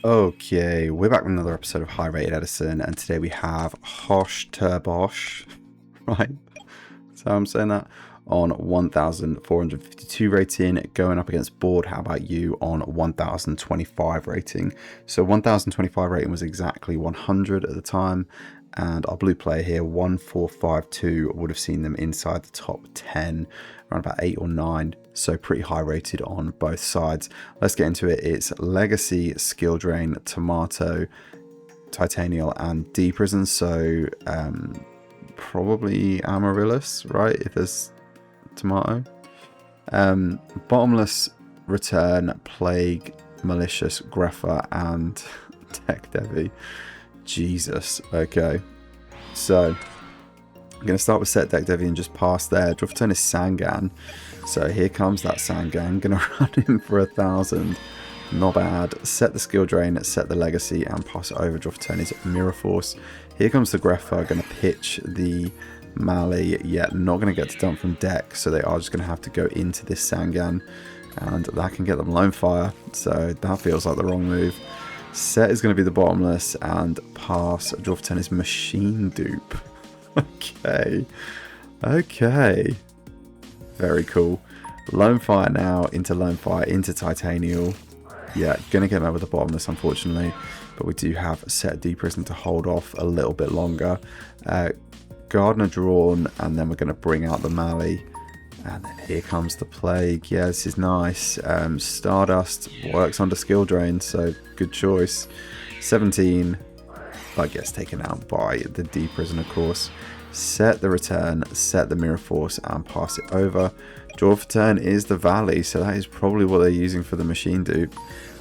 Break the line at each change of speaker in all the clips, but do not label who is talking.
Okay, we're back with another episode of High Rated Edison, and today we have Hosh Turbosh, right? So I'm saying that on 1,452 rating, going up against Board. How about you on 1,025 rating? So 1,025 rating was exactly 100 at the time, and our blue player here, 1,452, would have seen them inside the top 10, around about 8 or 9. So pretty high rated on both sides. Let's get into it. It's Legacy, Skill Drain, Tomato, Titanial, and D Prison. So probably Amaryllis, right? If there's Tomato. Bottomless, Return, Plague, Malicious, Greffa, and Tech Devi. Jesus. Okay. So I'm going to start with set Deck Devi and just pass there. Draw for turn is Sangan. So here comes that Sangan. Going to run him for 1,000. Not bad. Set the Skill Drain, set the Legacy, and pass it over. Draw for turn is Mirror Force. Here comes the Greffa. Going to pitch the Mali. Yet not going to get to dump from deck. So they are just going to have to go into this Sangan. And that can get them Lone Fire. So that feels like the wrong move. Set is going to be the Bottomless. And pass. Draw for turn is Machine Dupe. Okay. Okay. Very cool. Lone Fire now into Lone Fire into Titanial. Yeah, gonna get met with the Bottomless, unfortunately. But we do have set D Prison to hold off a little bit longer. Gardener drawn, and then we're gonna bring out the Mali. And then here comes the Plague. Yeah, this is nice. Stardust works under Skill Drain, so good choice. 17. I guess taken out by the D Prison, of course. Set the Return, set the Mirror Force, and pass it over. Draw for turn is the Valley, so that is probably what they're using for the Machine Dupe.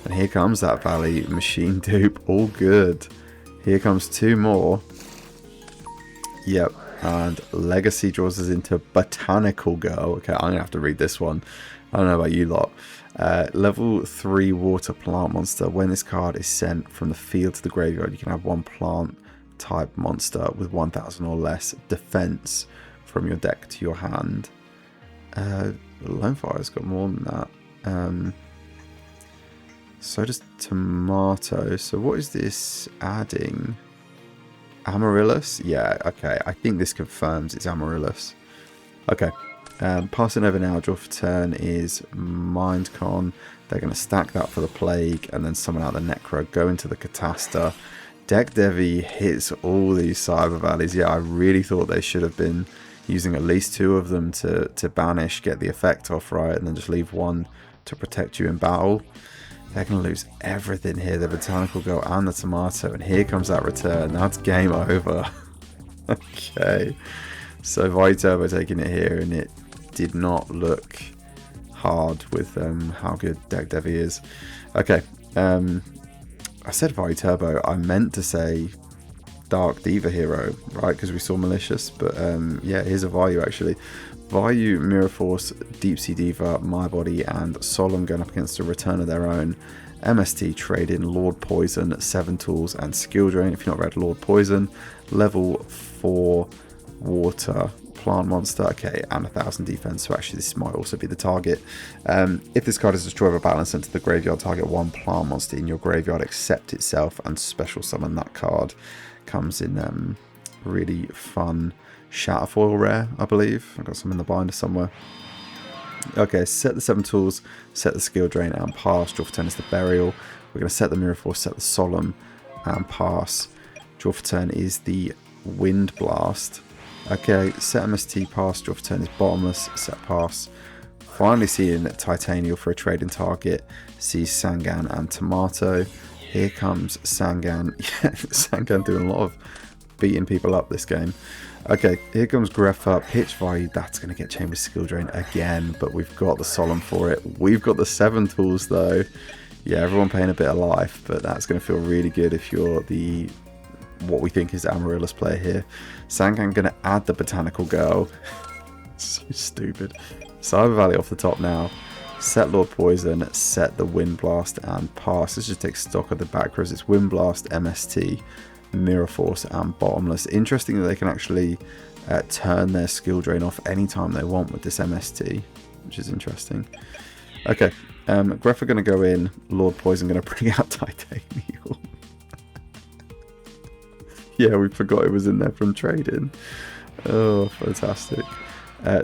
And here comes that Valley Machine Dupe, all good. Here comes two more. Yep, and Legacy draws us into Botanical Girl. Okay, I'm going to have to read this one. I don't know about you lot. Level 3 water plant monster. When this card is sent from the field to the graveyard, you can have one plant type monster with 1,000 or less defense from your deck to your hand. Lone Fire's got more than that. So does Tomato. So what is this adding? Amaryllis? Yeah, okay. I think this confirms it's Amaryllis. Okay. Passing over now, draw for turn is Mindcon. They're going to stack that for the Plague and then summon out the Necro, go into the Catasta. Deck Devi hits all these Cyber Valleys. Yeah, I really thought they should have been using at least 2 of them to banish, get the effect off, right? And then just leave 1 to protect you in battle. They're going to lose everything here. The Botanical Girl and the Tomato. And here comes that Return. That's game over. Okay. So Viterbo taking it here, and it did not look hard with how good Deck Devi is. Okay. I said Viterbo. I meant to say Dark Diva Hero, right? Because we saw Malicious. But yeah, here's a Vayu actually. Vayu, Mirror Force, Deep Sea Diva, My Body, and Solemn going up against a Return of their own. MST trade in Lord Poison, 7 tools, and Skill Drain. If you've not read Lord Poison, level 4 water plant monster. Okay, and 1,000 defense. So actually, this might also be the target. If this card is destroyed by battle and sent to the graveyard, target 1 plant monster in your graveyard, accept itself, and special summon that card. Comes in really fun Shatterfoil rare, I believe. I've got some in the binder somewhere. Okay, set the 7 tools, set the Skill Drain, and pass. Draw for turn is the Burial. We're going to set the Mirror Force, set the Solemn, and pass. Draw for turn is the Wind Blast. Okay, set MST, pass. Draw for turn is Bottomless, set pass. Finally seeing Titanial for a trading target. Sees Sangan and Tomato. Here comes Sangan. Yeah, Sangan doing a lot of beating people up this game. Okay, here comes Greffa, Pitch Value. That's going to get Chamber Skill Drain again, but we've got the Solemn for it. We've got the 7 tools though. Yeah, everyone paying a bit of life, but that's going to feel really good if you're the, what we think is Amaryllis player here. Sangan going to add the Botanical Girl. So stupid. Cyber Valley off the top now. Set Lord Poison, set the Wind Blast, and pass. Let's just take stock of the back rows. It's Wind Blast, MST, Mirror Force, and Bottomless. Interesting that they can actually turn their Skill Drain off anytime they want with this MST, which is interesting. Okay, Greph are going to go in. Lord Poison going to bring out Titanium. Yeah, we forgot it was in there from trading. Oh, fantastic.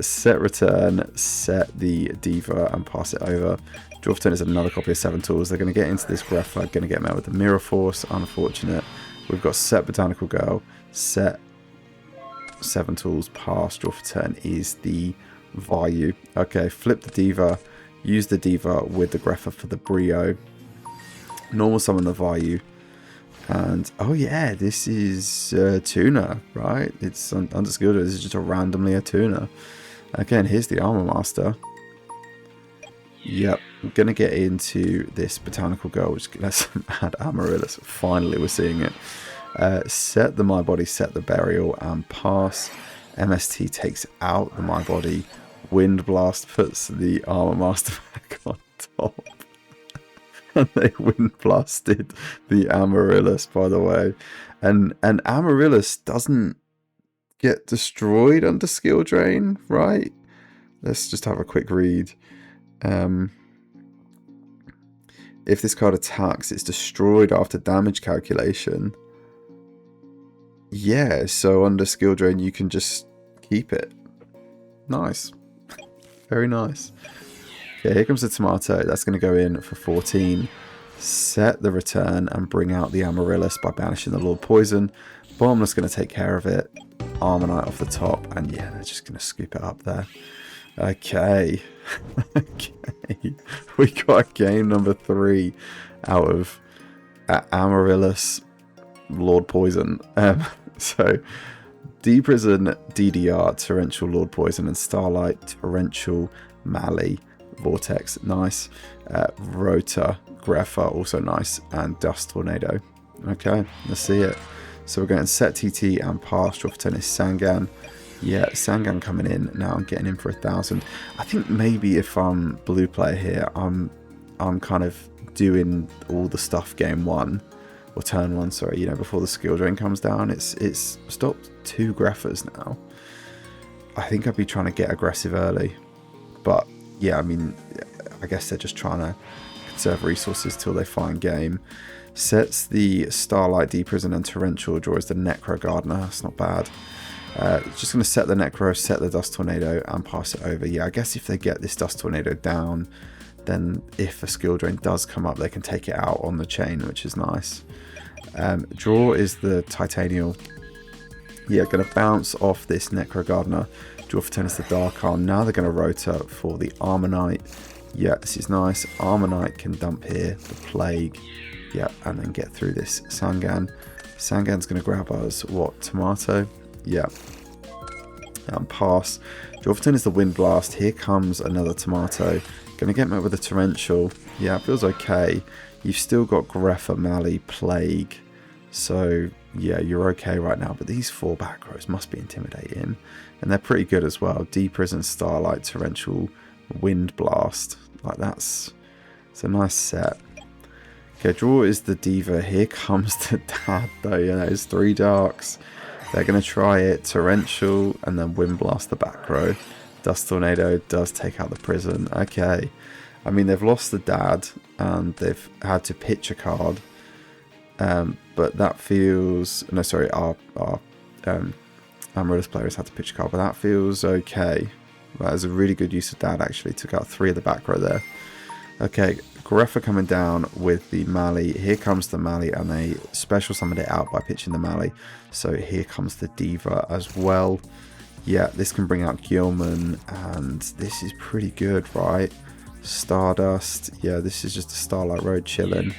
Set return, set the Diva and pass it over. Draw for turn is another copy of 7 tools. They're going to get into this Grepher, going to get met with the Mirror Force. Unfortunate. We've got set Botanical Girl, set 7 tools, pass. Draw for turn is the Vayu. Okay, flip the Diva, use the Diva with the Grepher for the Brio. Normal summon the Vayu. And, oh yeah, this is Tuna, right? It's unskilled. This is just a randomly a Tuna. Again, here's the Armor Master. Yep, I'm going to get into this Botanical Girl, which let's add Amaryllis. Finally, we're seeing it. Set the My Body, set the Burial, and pass. MST takes out the My Body. Wind Blast puts the Armor Master back on top. And they Wind Blasted the Amaryllis, by the way. And Amaryllis doesn't get destroyed under Skill Drain, right? Let's just have a quick read. If this card attacks, it's destroyed after damage calculation. Yeah, so under Skill Drain, you can just keep it. Nice. Very nice. Okay, here comes the Tomato. That's going to go in for 14. Set the return and bring out the Amaryllis by banishing the Lord Poison. Bottomless going to take care of it. Armonite off the top. And yeah, they're just going to scoop it up there. Okay. Okay. We got game number 3 out of Amaryllis Lord Poison. So, D-Prison, DDR, Torrential Lord Poison, and Starlight, Torrential, Mally, Vortex, nice. Rota, Grepher, also nice. And Dust Tornado. Okay, let's see it. So we're going to set TT and pass. Draw for turn is Sangan. Yeah, Sangan coming in. Now I'm getting in for 1,000. I think maybe if I'm blue player here, I'm kind of doing all the stuff game 1. Or turn 1, sorry, you know, before the skill drain comes down. It's stopped 2 Greffers now. I think I'd be trying to get aggressive early. But, yeah, I mean, I guess they're just trying to conserve resources till they find game. Sets the Starlight, D-Prison, and Torrential. Draws the Necro Gardener. That's not bad. Just going to set the Necro, set the Dust Tornado, and pass it over. Yeah, I guess if they get this Dust Tornado down, then if a skill drain does come up, they can take it out on the chain, which is nice. Draw is the Titanial. Yeah, going to bounce off this Necro Gardener. Draw for turn is the Dark Arm. Now they're going to rotate for the Armonite. Yeah, this is nice. Armonite can dump here. The Plague. Yeah, and then get through this Sangan. Sangan's going to grab us, what, Tomato? Yeah. And pass. Draw for turn is the Wind Blast. Here comes another Tomato. Going to get met with a Torrential. Yeah, it feels okay. You've still got Grepher, Mally, Plague. So, yeah, you're okay right now. But these 4 back rows must be intimidating. And they're pretty good as well. D-Prison, Starlight, Torrential, Wind Blast. Like, it's a nice set. Okay, draw is the Diva. Here comes the Dad, though. You know, it's 3 Darks. They're going to try it. Torrential, and then Wind Blast the back row. Dust Tornado does take out the Prison. Okay. I mean, they've lost the Dad, and they've had to pitch a card. But that feels... No, sorry, our Amaryllis players had to pitch a card, but that feels okay. That is a really good use of Dad, actually. Took out 3 of the back row there. Okay, Grepher coming down with the Mally. Here comes the Mally, and they special summoned it out by pitching the Mally. So here comes the Diva as well. Yeah, this can bring out Gilman, and this is pretty good, right? Stardust. Yeah, this is just a Starlight Road chilling.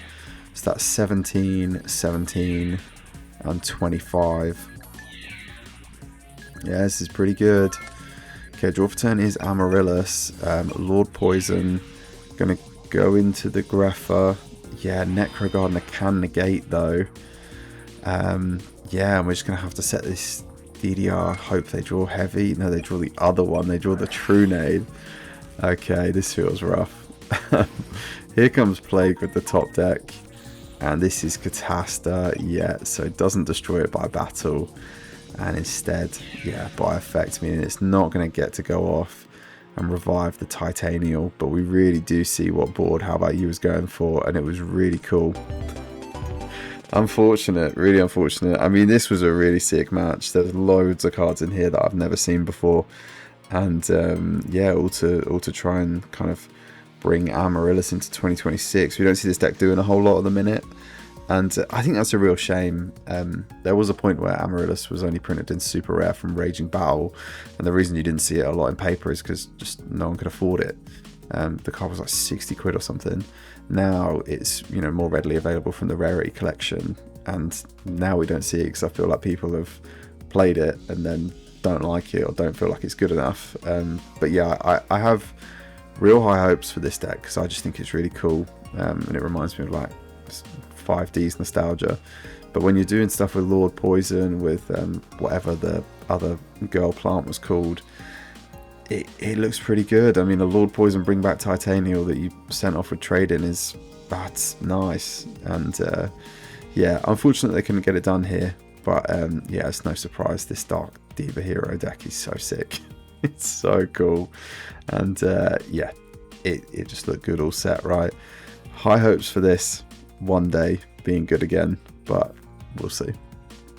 So that's 17, 17, and 25. Yeah, this is pretty good. Okay, draw for turn is Amaryllis. Lord Poison. Gonna go into the Grepher. Yeah, Necro Gardener can negate, though. Yeah, and we're just gonna have to set this DDR. Hope they draw heavy. No, they draw the other one. They draw the Trunade. Okay, this feels rough. Here comes Plague with the top deck. And this is Catasta. Yeah, so it doesn't destroy it by battle. And instead, yeah, by effect, meaning it's not going to get to go off. and revive the Titanial, but we really do see what board How About You was going for, and it was really cool. Unfortunate, really unfortunate. I mean, this was a really sick match. There's loads of cards in here that I've never seen before, and yeah, all to try and kind of bring Amaryllis into 2026. We don't see this deck doing a whole lot at the minute, and I think that's a real shame. There was a point where Amaryllis was only printed in super rare from Raging Battle, and the reason you didn't see it a lot in paper is because just no one could afford it. The card was like 60 quid or something. Now it's, you know, more readily available from the rarity collection, and now we don't see it because I feel like people have played it and then don't like it or don't feel like it's good enough. But yeah, I have real high hopes for this deck because I just think it's really cool, and it reminds me of like 5D's nostalgia. But when you're doing stuff with Lord Poison, with whatever the other girl plant was called, it looks pretty good. I mean, a Lord Poison bring back Titanial that you sent off with trading that's nice. And yeah, unfortunately they couldn't get it done here, but yeah, it's no surprise this Dark Diva Hero deck is so sick. It's so cool, and yeah, it just looked good all set, right? High hopes for this one day being good again, but we'll see.